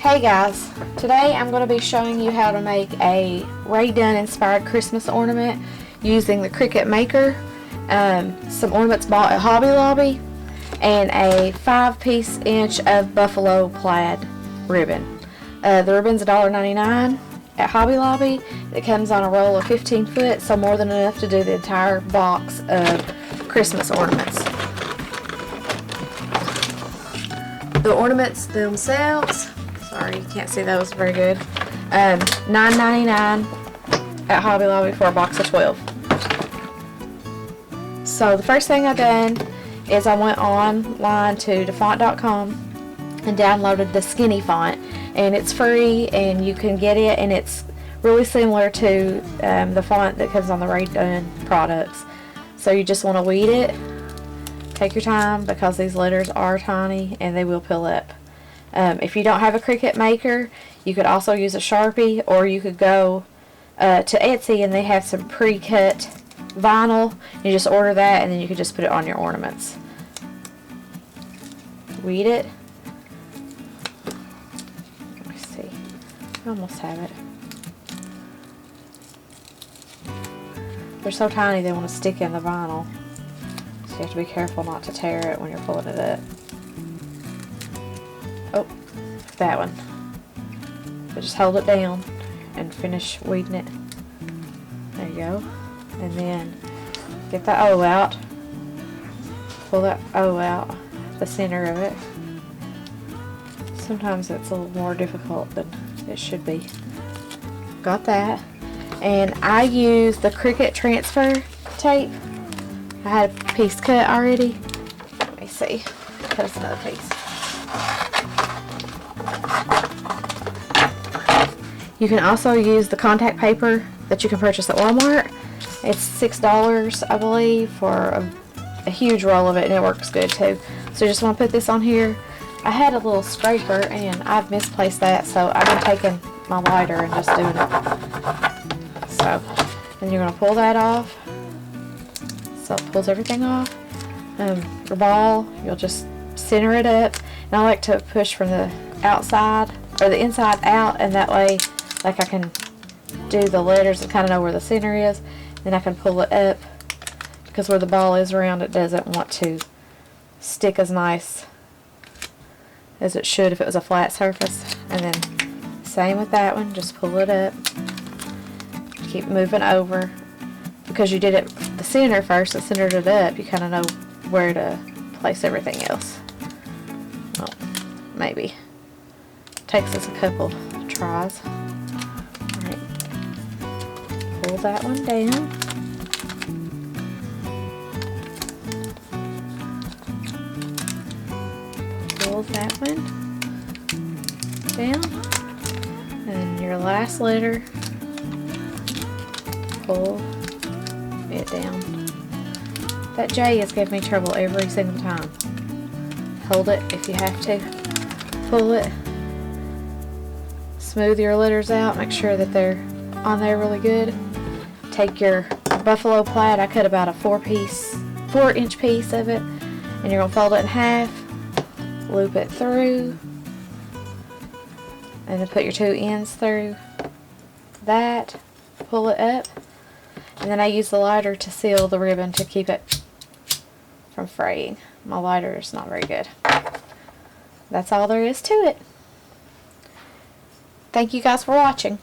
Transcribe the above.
Hey guys, today I'm going to be showing you how to make a Rae Dunn inspired Christmas ornament using the Cricut maker, some ornaments bought at Hobby Lobby, and a 5-piece inch of buffalo plaid ribbon. The ribbon's $1.99 at Hobby Lobby. It comes on a roll of 15 foot, so more than enough to do the entire box of Christmas ornaments. The ornaments themselves, sorry, you can't see those very good. $9.99 at Hobby Lobby for a box of 12. So the first thing I done is I went online to defont.com and downloaded the skinny font, and it's free and you can get it, and it's really similar to the font that comes on the Rae Dunn products. So you just want to weed it. Take your time because these letters are tiny and they will peel up. If you don't have a Cricut maker, you could also use a Sharpie, or you could go to Etsy and they have some pre-cut vinyl. You just order that and then you can just put it on your ornaments. Weed it. Let me see. I almost have it. They're so tiny they want to stick in the vinyl. So you have to be careful not to tear it when you're pulling it up. Oh, that one. So just hold it down and finish weeding it. There you go. And then get the O out. Pull that O out, the center of it. Sometimes it's a little more difficult than it should be. Got that. And I use the Cricut transfer tape. I had a piece cut already. Let me see. Cut us another piece. You can also use the contact paper that you can purchase at Walmart. It's $6, I believe, for a huge roll of it, and it works good too. So you just want to put this on here. I had a little scraper and I've misplaced that, so I've been taking my lighter and just doing it. So then you're going to pull that off. So it pulls everything off. The ball, you'll just center it up. And I like to push from the outside or the inside out, and that way, like, I can do the letters and kind of know where the center is. Then I can pull it up, because where the ball is around, it doesn't want to stick as nice as it should if it was a flat surface. And then same with that one, just pull it up. Keep moving over. Because you did it the center first and centered it up, you kind of know where to place everything else. Well, maybe. Takes us a couple tries. Alright. Pull that one down. Pull that one down. And your last letter, pull it down. That J is giving me trouble every single time. Hold it if you have to. Pull it. Smooth your letters out. Make sure that they're on there really good. Take your buffalo plaid. I cut about a 4-inch piece of it, and you're going to fold it in half. Loop it through. And then put your 2 ends through that. Pull it up. And then I use the lighter to seal the ribbon to keep it from fraying. My lighter is not very good. That's all there is to it. Thank you guys for watching.